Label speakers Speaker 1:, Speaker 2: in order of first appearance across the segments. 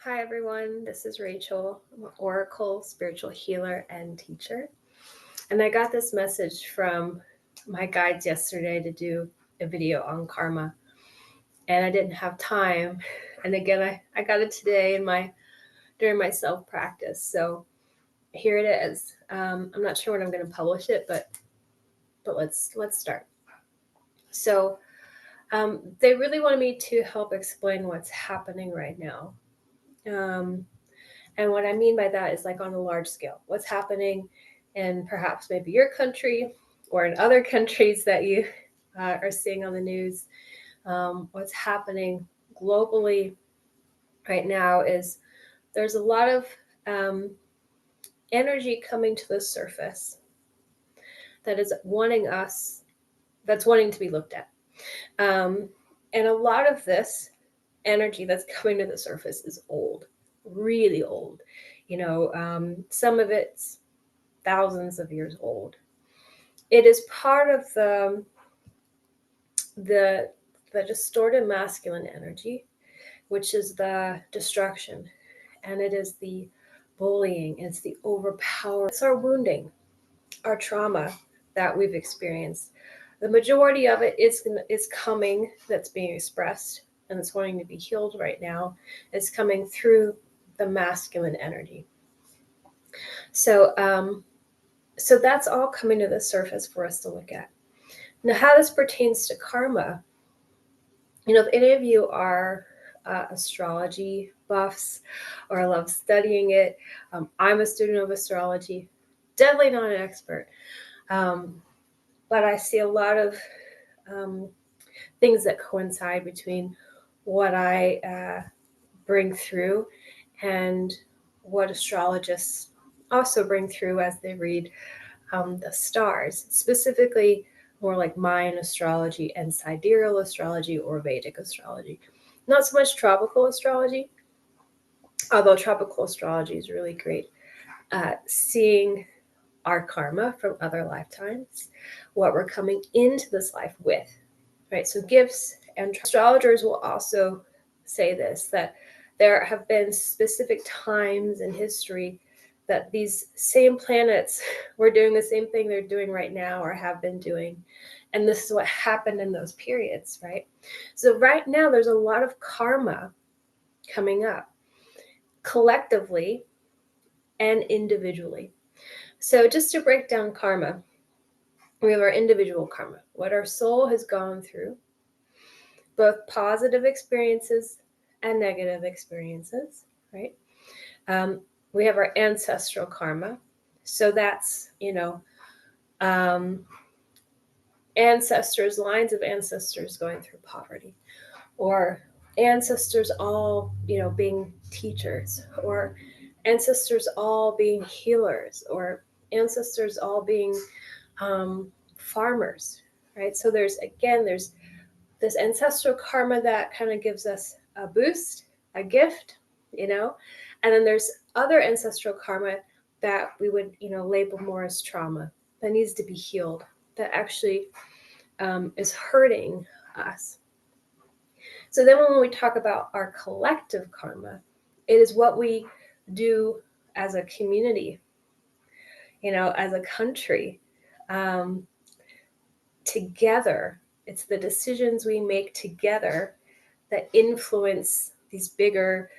Speaker 1: Hi, everyone. This is Rachel. I'm an Oracle spiritual healer and teacher. And I got this message from my guides yesterday to do a video on karma. And I didn't have time. And again, I got it today during my self-practice. So here it is. I'm not sure when I'm going to publish it, but let's start. So they really wanted me to help explain what's happening right now. And what I mean by that is like on a large scale, what's happening in perhaps maybe your country or in other countries that you are seeing on the news. What's happening globally right now is there's a lot of um, energy coming to the surface that is that's wanting to be looked at. And a lot of this energy that's coming to the surface is old, really old. Some of it's thousands of years old. It is part of the the distorted masculine energy, which is the destruction, and it is the bullying, it's the overpower, it's our wounding, our trauma that we've experienced. The majority of it is coming, that's being expressed and it's wanting to be healed right now. It's coming through the masculine energy. So that's all coming to the surface for us to look at. Now, how this pertains to karma, if any of you are astrology buffs or love studying it, I'm a student of astrology, definitely not an expert, but I see a lot of things that coincide between what I bring through and what astrologists also bring through as they read the stars, specifically more like Mayan astrology and sidereal astrology or Vedic astrology. Not so much tropical astrology, although tropical astrology is really great at seeing our karma from other lifetimes, what we're coming into this life with, right? So gifts, and astrologers will also say this, that there have been specific times in history that these same planets were doing the same thing they're doing right now or have been doing. And this is what happened in those periods, right? So right now there's a lot of karma coming up collectively and individually. So just to break down karma, we have our individual karma, what our soul has gone through, both positive experiences and negative experiences, right? We have our ancestral karma. So that's, ancestors, lines of ancestors going through poverty, or ancestors all, being teachers, or ancestors all being healers, or ancestors all being farmers, right? So there's this ancestral karma that kind of gives us a boost, a gift, and then there's other ancestral karma that we would, label more as trauma that needs to be healed, that actually is hurting us. So then when we talk about our collective karma, it is what we do as a community, as a country, together. It's the decisions we make together that influence these bigger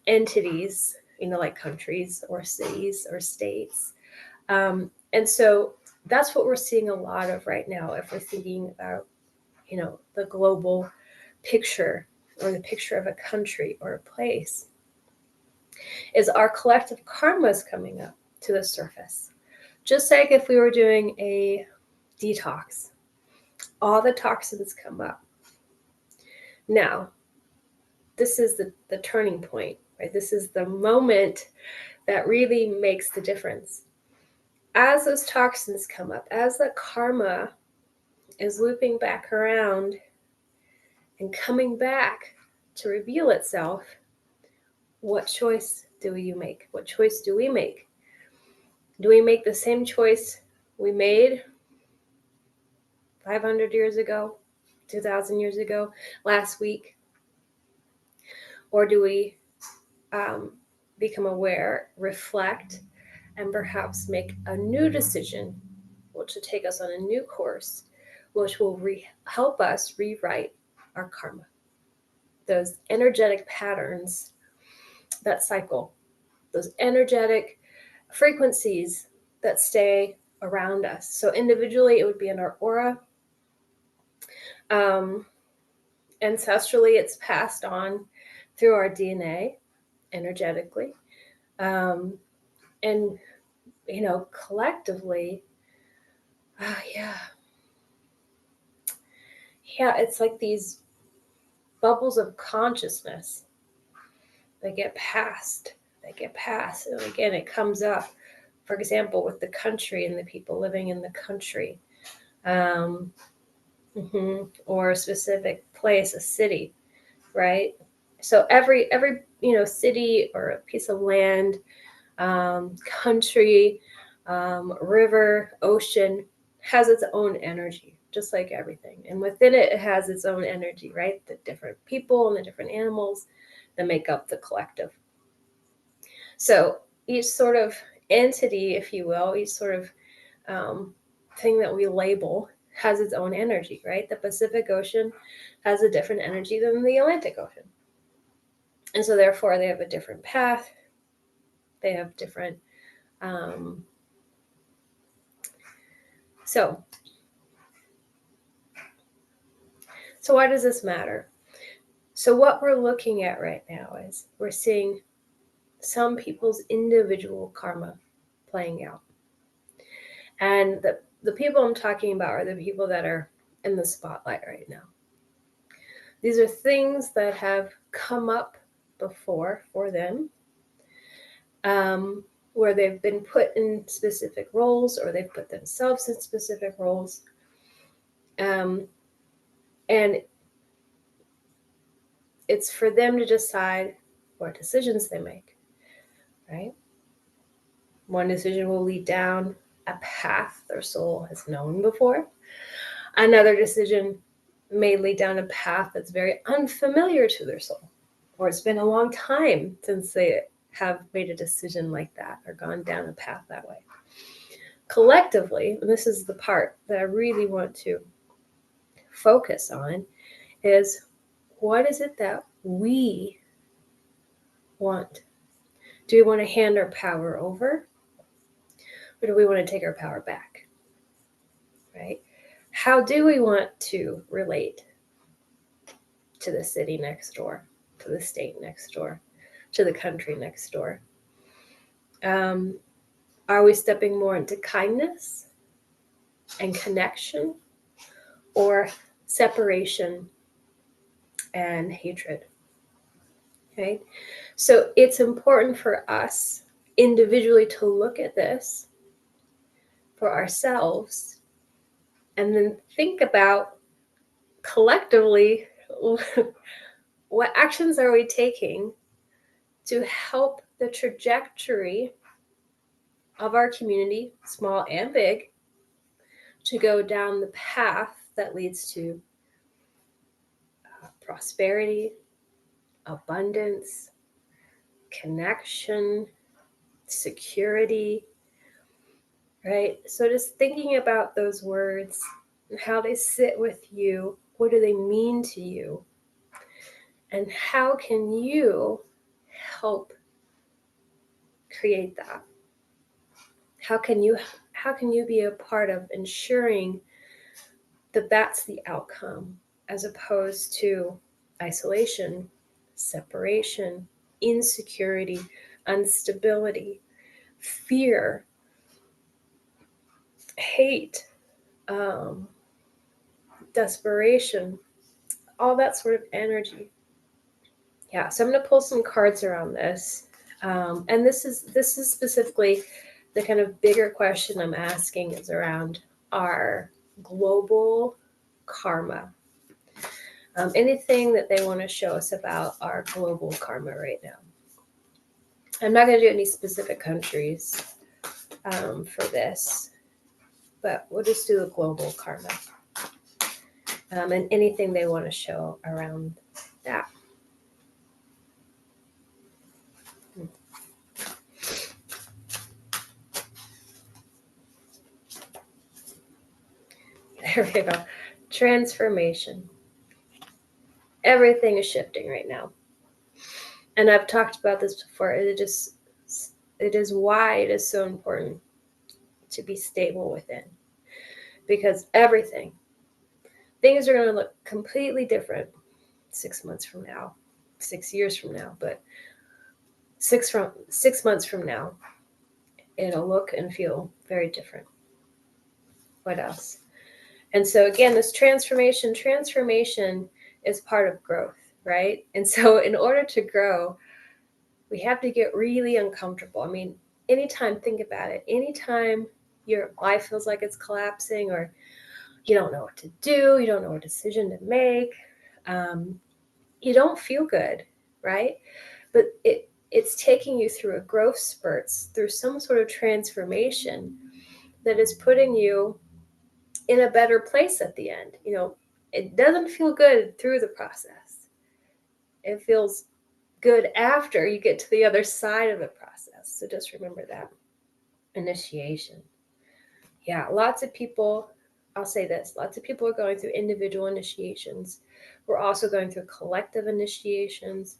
Speaker 1: entities, like countries or cities or states. And so that's what we're seeing a lot of right now if we're thinking about, the global picture or the picture of a country or a place, is our collective karma is coming up to the surface. Just like if we were doing a detox, all the toxins come up. Now, this is the turning point, right? This is the moment that really makes the difference. As those toxins come up, as the karma is looping back around and coming back to reveal itself, what choice do you make? What choice do we make? Do we make the same choice we made 500 years ago, 2,000 years ago, last week? Or do we become aware, reflect, and perhaps make a new decision, which will take us on a new course, which will help us rewrite our karma. Those energetic patterns that cycle, those energetic frequencies that stay around us. So individually, it would be in our aura. Ancestrally, it's passed on through our DNA energetically. And, collectively, yeah, it's like these bubbles of consciousness that get passed. And again, it comes up, for example, with the country and the people living in the country. Or a specific place, a city, right? So every city or a piece of land, country, river, ocean has its own energy, just like everything. And within it, it has its own energy, right? The different people and the different animals that make up the collective. So each sort of entity, if you will, each sort of thing that we label has its own energy, right? The Pacific Ocean has a different energy than the Atlantic Ocean. And so therefore they have a different path. They have different, so why does this matter? So what we're looking at right now is we're seeing some people's individual karma playing out. And the people I'm talking about are the people that are in the spotlight right now. These are things that have come up before for them, where they've been put in specific roles or they've put themselves in specific roles. And it's for them to decide what decisions they make, right? One decision will lead down a path their soul has known before. Another decision may lead down a path that's very unfamiliar to their soul, or it's been a long time since they have made a decision like that or gone down a path that way. Collectively, and this is the part that I really want to focus on, is what is it that we want? Do we want to hand our power over, or do we want to take our power back? Right? How do we want to relate to the city next door, to the state next door, to the country next door? Are we stepping more into kindness and connection, or separation and hatred? Okay, so it's important for us individually to look at this for ourselves and then think about collectively what actions are we taking to help the trajectory of our community, small and big, to go down the path that leads to prosperity, abundance, connection, security, right? So just thinking about those words and how they sit with you, what do they mean to you? And how can you help create that? How can you be a part of ensuring that that's the outcome, as opposed to isolation, separation, insecurity, instability, fear, hate, desperation, all that sort of energy. Yeah, so I'm going to pull some cards around this. And this is specifically the kind of bigger question I'm asking is around our global karma. Anything that they want to show us about our global karma right now. I'm not going to do any specific countries for this, but we'll just do the global karma. And anything they want to show around that. There we go. Transformation. Everything is shifting right now. And I've talked about this before. It is why it is so important to be stable within. Because things are going to look completely different 6 months from now, 6 years from now, but 6 months from now, it'll look and feel very different. What else? And so again, this transformation is part of growth, right? And so in order to grow, we have to get really uncomfortable. I mean, think about it, anytime your life feels like it's collapsing, or you don't know what to do, you don't know what decision to make, you don't feel good, right? But it's taking you through a growth spurts, through some sort of transformation that is putting you in a better place at the end. It doesn't feel good through the process. It feels good after you get to the other side of the process. So just remember that. Initiation. Yeah, lots of people, I'll say this, lots of people are going through individual initiations. We're also going through collective initiations,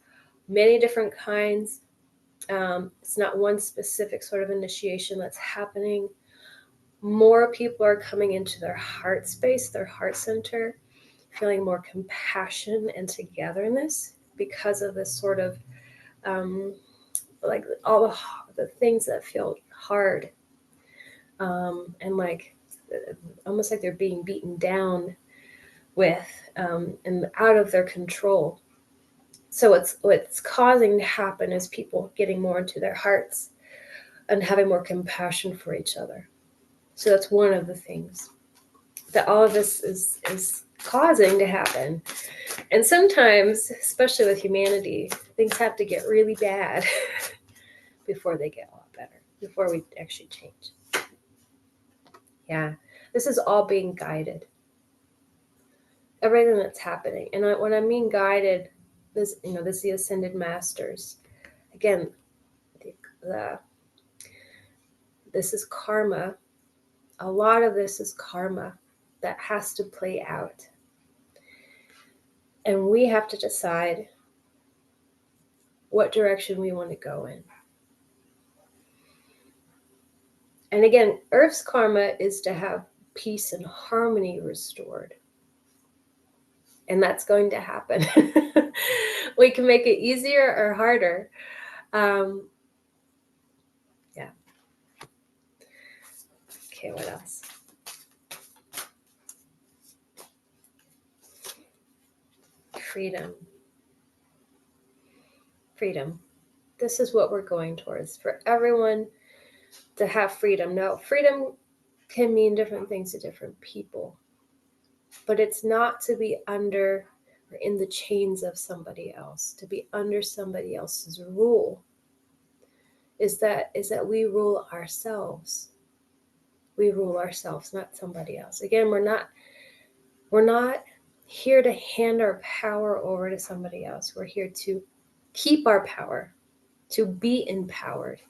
Speaker 1: many different kinds. It's not one specific sort of initiation that's happening. More people are coming into their heart space, their heart center, feeling more compassion and togetherness because of this sort of like all the things that feel hard, and like almost like they're being beaten down with, and out of their control. So what's causing to happen is people getting more into their hearts and having more compassion for each other. So that's one of the things that all of this is causing to happen. And sometimes, especially with humanity, things have to get really bad before they get a lot better, before we actually change. Yeah, this is all being guided. Everything that's happening. And when I mean guided, this is the ascended masters. Again, this is karma. A lot of this is karma that has to play out. And we have to decide what direction we want to go in. And again, Earth's karma is to have peace and harmony restored. And that's going to happen. We can make it easier or harder. Yeah. Okay, what else? Freedom. Freedom. This is what we're going towards, for everyone to have freedom. Now, freedom can mean different things to different people, but it's not to be under or in the chains of somebody else, to be under somebody else's rule. Is that we rule ourselves. We rule ourselves, not somebody else. Again, we're not here to hand our power over to somebody else. We're here to keep our power, to be empowered,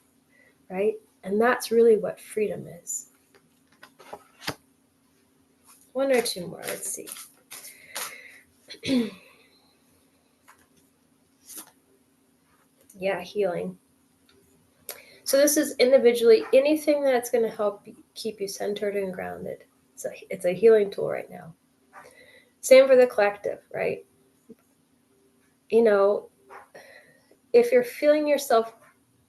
Speaker 1: right? And that's really what freedom is. One or two more, let's see. Yeah, healing. So this is individually anything that's going to help keep you centered and grounded. So it's a healing tool right now. Same for the collective, right? If you're feeling yourself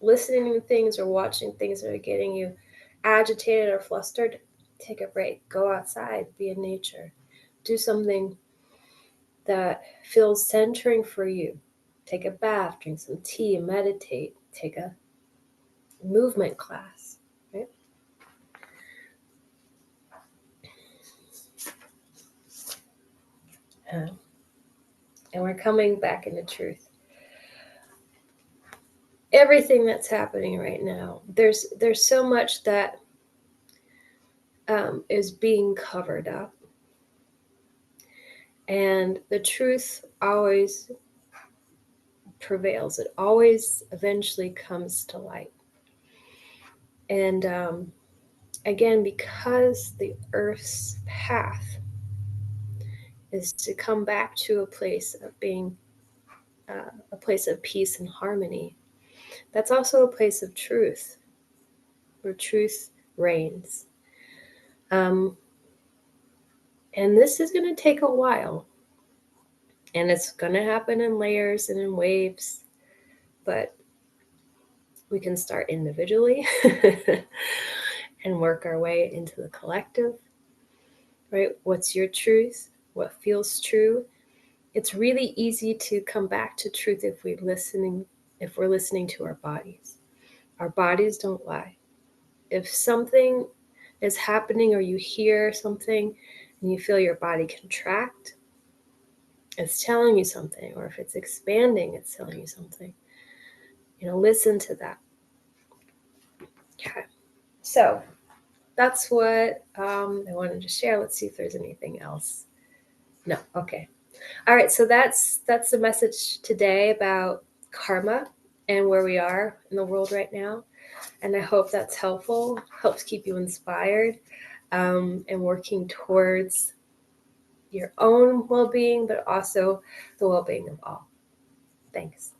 Speaker 1: listening to things or watching things that are getting you agitated or flustered, take a break. Go outside, be in nature. Do something that feels centering for you. Take a bath, drink some tea, meditate, take a movement class, right? And we're coming back into truth. Everything that's happening right now, there's so much that is being covered up. And the truth always prevails. It always eventually comes to light. And again, because the earth's path is to come back to a place of being a place of peace and harmony, that's also a place of truth, where truth reigns. And this is going to take a while, and it's going to happen in layers and in waves, but we can start individually and work our way into the collective, right? What's your truth? What feels true? It's really easy to come back to truth if we're listening to our bodies. Our bodies don't lie. If something is happening or you hear something and you feel your body contract, it's telling you something. Or if it's expanding, it's telling you something. Listen to that. Okay. So that's what I wanted to share. Let's see if there's anything else. No. Okay. All right. So that's the message today about karma and where we are in the world right now. And I hope that's helpful, helps keep you inspired, and working towards your own well-being, but also the well-being of all. Thanks.